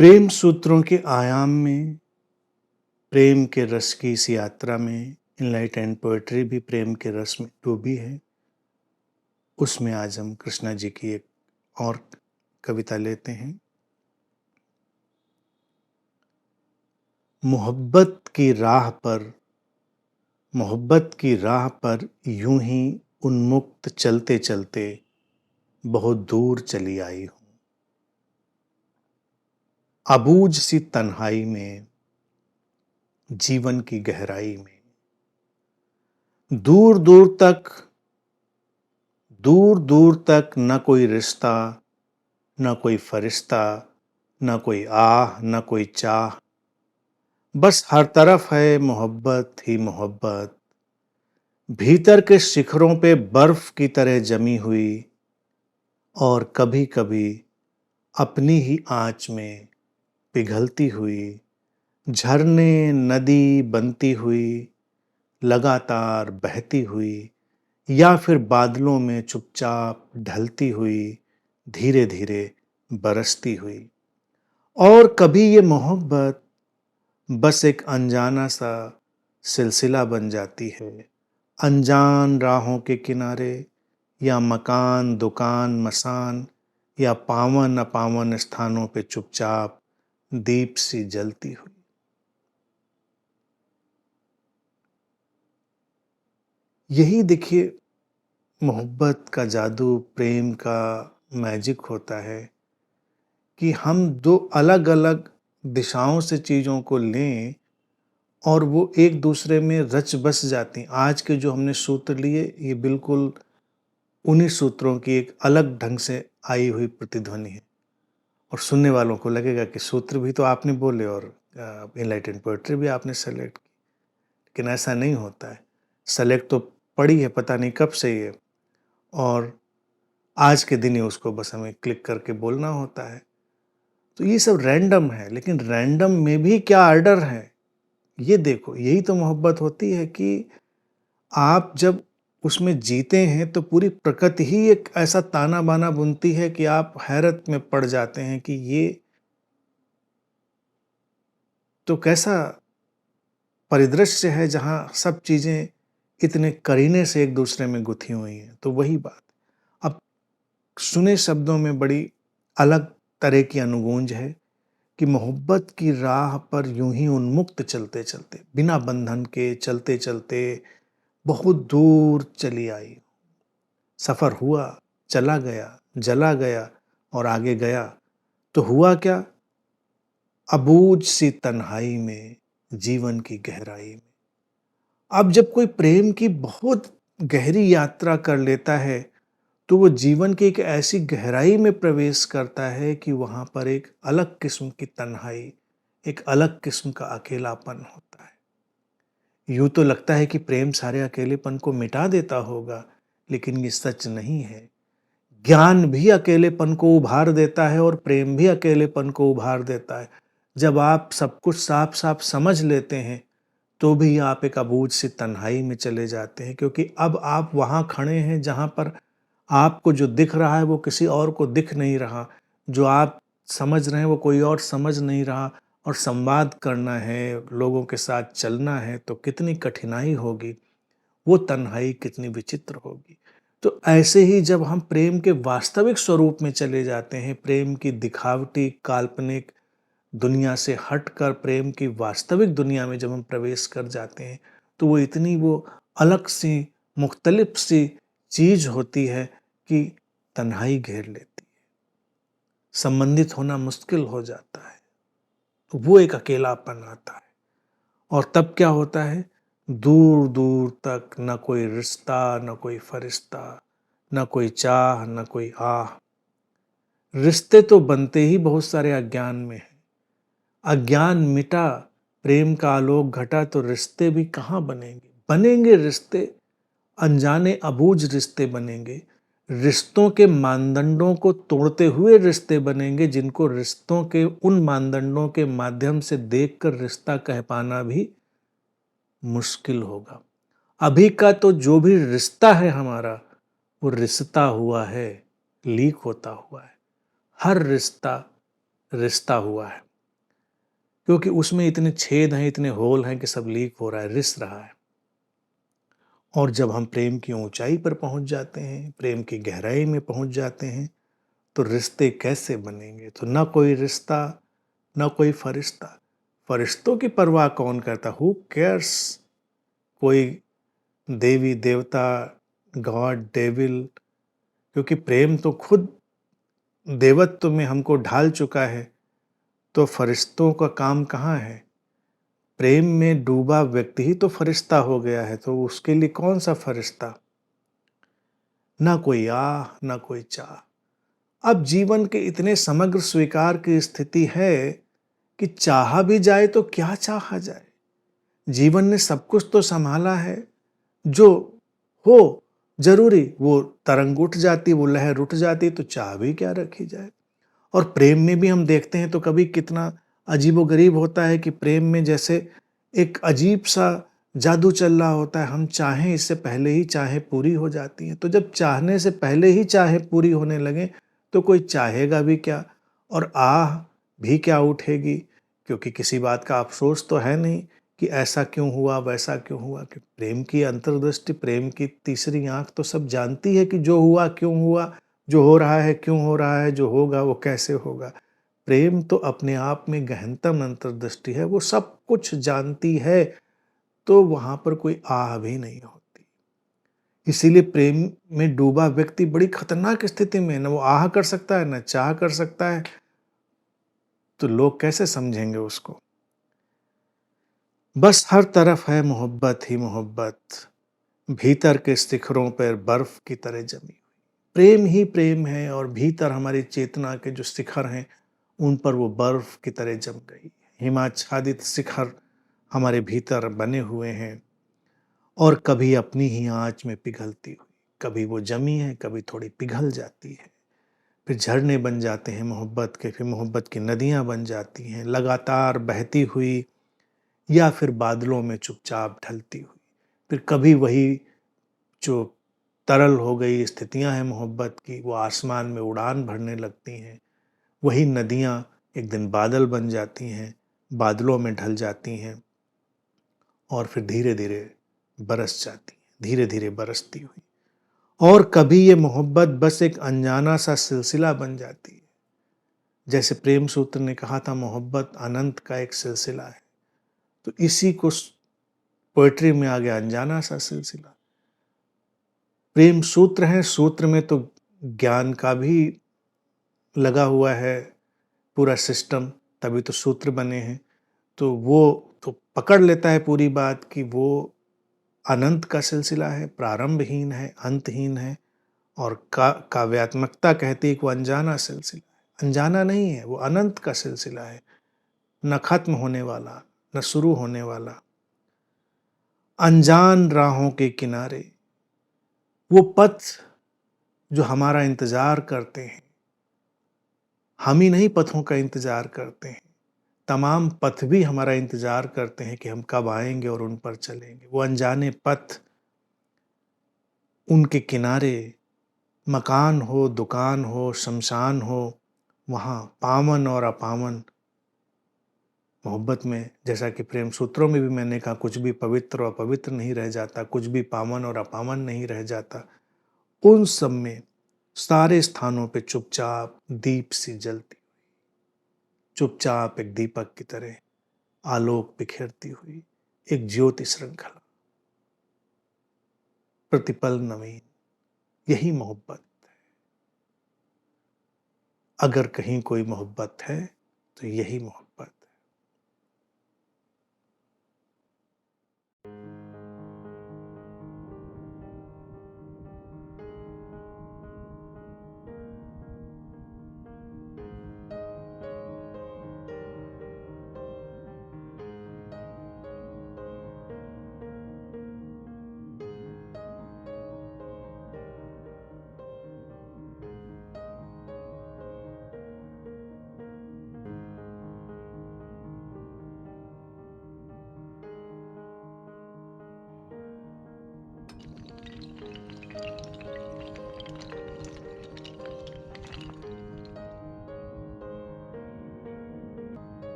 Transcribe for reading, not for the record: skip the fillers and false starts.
प्रेम सूत्रों के आयाम में, प्रेम के रस की इस यात्रा में इनलाइटेंड पोएट्री भी प्रेम के रस में डूबी है। उसमें आज हम कृष्णा जी की एक और कविता लेते हैं। मोहब्बत की राह पर यूं ही उन्मुक्त चलते चलते बहुत दूर चली आई हूं। अबूझ सी तन्हाई में, जीवन की गहराई में, दूर दूर तक न कोई रिश्ता, न कोई फरिश्ता, न कोई आह, न कोई चाह, बस हर तरफ है मोहब्बत ही मोहब्बत, भीतर के शिखरों पे बर्फ की तरह जमी हुई और कभी कभी अपनी ही आंच में पिघलती हुई, झरने नदी बनती हुई, लगातार बहती हुई, या फिर बादलों में चुपचाप ढलती हुई, धीरे धीरे बरसती हुई। और कभी ये मोहब्बत बस एक अनजाना सा सिलसिला बन जाती है, अनजान राहों के किनारे, या मकान, दुकान, मसान, या पावन अपावन स्थानों पे चुपचाप दीप सी जलती हुई। यही देखिए मोहब्बत का जादू, प्रेम का मैजिक होता है कि हम दो अलग अलग दिशाओं से चीज़ों को लें और वो एक दूसरे में रच बस जाती। आज के जो हमने सूत्र लिए, ये बिल्कुल उन्हीं सूत्रों की एक अलग ढंग से आई हुई प्रतिध्वनि है। और सुनने वालों को लगेगा कि सूत्र भी तो आपने बोले और इनलाइटेंड पोएट्री भी आपने सेलेक्ट की, लेकिन ऐसा नहीं होता है। सेलेक्ट तो पड़ी है पता नहीं कब से ये, और आज के दिन ही उसको बस हमें क्लिक करके बोलना होता है। तो ये सब रैंडम है, लेकिन रैंडम में भी क्या ऑर्डर है, ये देखो। यही तो मोहब्बत होती है कि आप जब उसमें जीते हैं तो पूरी प्रकृति ही एक ऐसा ताना बाना बुनती है कि आप हैरत में पड़ जाते हैं कि ये तो कैसा परिदृश्य है जहां सब चीजें इतने करीने से एक दूसरे में गुथी हुई हैं। तो वही बात अब सुने शब्दों में बड़ी अलग तरह की अनुगूंज है कि मोहब्बत की राह पर यूं ही उन्मुक्त चलते चलते, बिना बंधन के चलते चलते बहुत दूर चली आई। सफर हुआ, चला गया, जला गया और आगे गया। तो हुआ क्या? अबूझ सी तन्हाई में, जीवन की गहराई में। अब जब कोई प्रेम की बहुत गहरी यात्रा कर लेता है तो वो जीवन की एक ऐसी गहराई में प्रवेश करता है कि वहां पर एक अलग किस्म की तन्हाई, एक अलग किस्म का अकेलापन होता है। यूं तो लगता है कि प्रेम सारे अकेलेपन को मिटा देता होगा, लेकिन ये सच नहीं है। ज्ञान भी अकेलेपन को उभार देता है और प्रेम भी अकेलेपन को उभार देता है। जब आप सब कुछ साफ साफ समझ लेते हैं तो भी आप एक अबूझ सी तन्हाई में चले जाते हैं, क्योंकि अब आप वहां खड़े हैं जहां पर आपको जो दिख रहा है वो किसी और को दिख नहीं रहा, जो आप समझ रहे हैं वो कोई और समझ नहीं रहा, और संवाद करना है, लोगों के साथ चलना है तो कितनी कठिनाई होगी, वो तन्हाई कितनी विचित्र होगी। तो ऐसे ही जब हम प्रेम के वास्तविक स्वरूप में चले जाते हैं, प्रेम की दिखावटी काल्पनिक दुनिया से हटकर प्रेम की वास्तविक दुनिया में जब हम प्रवेश कर जाते हैं, तो वो इतनी वो अलग सी मुख्तलिफ सी चीज होती है कि तन्हाई घेर लेती है, संबंधित होना मुश्किल हो जाता है। तो वो एक अकेलापन आता है। और तब क्या होता है? दूर दूर तक न कोई रिश्ता, न कोई फरिश्ता, न कोई चाह, न कोई आह। रिश्ते तो बनते ही बहुत सारे अज्ञान में हैं। अज्ञान मिटा, प्रेम का आलोक घटा, तो रिश्ते भी कहाँ बनेंगे? बनेंगे रिश्ते, अनजाने अबूझ रिश्ते बनेंगे। रिश्तों के मानदंडों को तोड़ते हुए रिश्ते बनेंगे, जिनको रिश्तों के उन मानदंडों के माध्यम से देखकर रिश्ता कह पाना भी मुश्किल होगा। अभी का तो जो भी रिश्ता है हमारा, वो रिश्ता हुआ है, लीक होता हुआ है। हर रिश्ता रिश्ता हुआ है। क्योंकि उसमें इतने छेद हैं, इतने होल हैं कि सब लीक हो रहा है, रिस रहा है। और जब हम प्रेम की ऊंचाई पर पहुंच जाते हैं, प्रेम की गहराई में पहुंच जाते हैं, तो रिश्ते कैसे बनेंगे? तो ना कोई रिश्ता, ना कोई फरिश्ता। फरिश्तों की परवाह कौन करता? Who cares? कोई देवी देवता, गॉड, डेविल, क्योंकि प्रेम तो खुद देवत्व में हमको ढाल चुका है, तो फरिश्तों का काम कहाँ है? प्रेम में डूबा व्यक्ति ही तो फरिश्ता हो गया है, तो उसके लिए कौन सा फरिश्ता? ना कोई आह, ना कोई चाह। अब जीवन के इतने समग्र स्वीकार की स्थिति है कि चाहा भी जाए तो क्या चाहा जाए? जीवन ने सब कुछ तो संभाला है, जो हो जरूरी वो तरंग उठ जाती, वो लहर उठ जाती, तो चाह भी क्या रखी जाए? और प्रेम में भी हम देखते हैं तो कभी कितना अजीबोगरीब होता है कि प्रेम में जैसे एक अजीब सा जादू चल रहा होता है। हम चाहें इससे पहले ही चाहें पूरी हो जाती हैं। तो जब चाहने से पहले ही चाहें पूरी होने लगे तो कोई चाहेगा भी क्या, और आह भी क्या उठेगी? क्योंकि किसी बात का अफसोस तो है नहीं कि ऐसा क्यों हुआ, वैसा क्यों हुआ। कि प्रेम की अंतर्दृष्टि, प्रेम की तीसरी आंख तो सब जानती है कि जो हुआ क्यों हुआ, जो हो रहा है क्यों हो रहा है, जो होगा वो कैसे होगा। प्रेम तो अपने आप में गहनतम अंतर्दृष्टि है, वो सब कुछ जानती है, तो वहां पर कोई आह भी नहीं होती। इसीलिए प्रेम में डूबा व्यक्ति बड़ी खतरनाक स्थिति में है, न वो आह कर सकता है, न चाह कर सकता है। तो लोग कैसे समझेंगे उसको? बस हर तरफ है मोहब्बत ही मोहब्बत, भीतर के शिखरों पर बर्फ की तरह जमी हुई। प्रेम ही प्रेम है, और भीतर हमारी चेतना के जो शिखर हैं उन पर वो बर्फ की तरह जम गई। हिमाच्छादित शिखर हमारे भीतर बने हुए हैं, और कभी अपनी ही आंच में पिघलती हुई, कभी वो जमी है, कभी थोड़ी पिघल जाती है, फिर झरने बन जाते हैं मोहब्बत के, फिर मोहब्बत की नदियां बन जाती हैं लगातार बहती हुई, या फिर बादलों में चुपचाप ढलती हुई। फिर कभी वही जो तरल हो गई स्थितियां हैं मोहब्बत की, वो आसमान में उड़ान भरने लगती हैं। वही नदियां एक दिन बादल बन जाती हैं, बादलों में ढल जाती हैं, और फिर धीरे धीरे बरस जाती हैं, धीरे धीरे बरसती हुई। और कभी ये मोहब्बत बस एक अनजाना सा सिलसिला बन जाती है। जैसे प्रेम सूत्र ने कहा था, मोहब्बत अनंत का एक सिलसिला है। तो इसी को पोएट्री में आ गया अनजाना सा सिलसिला। प्रेम सूत्र है, सूत्र में तो ज्ञान का भी लगा हुआ है पूरा सिस्टम, तभी तो सूत्र बने हैं। तो वो तो पकड़ लेता है पूरी बात कि वो अनंत का सिलसिला है, प्रारंभहीन है, अंतहीन है। और काव्यात्मकता कहती है कि वो अनजाना सिलसिला है। अनजाना नहीं है, वो अनंत का सिलसिला है, न खत्म होने वाला, न शुरू होने वाला। अनजान राहों के किनारे वो पथ जो हमारा इंतजार करते हैं, हम ही नहीं पथों का इंतजार करते हैं, तमाम पथ भी हमारा इंतजार करते हैं कि हम कब आएंगे और उन पर चलेंगे। वो अनजाने पथ, उनके किनारे मकान हो, दुकान हो, शमशान हो, वहाँ पावन और अपावन मोहब्बत में, जैसा कि प्रेम सूत्रों में भी मैंने कहा, कुछ भी पवित्र और अपवित्र नहीं रह जाता, कुछ भी पावन और अपावन नहीं रह जाता। उन सब में सारे स्थानों पे चुपचाप दीप सी जलती, चुपचाप एक दीपक की तरह आलोक बिखेरती हुई एक ज्योति श्रृंखला, प्रतिपल नवीन, यही मोहब्बत। अगर कहीं कोई मोहब्बत है तो यही मोहब्बत।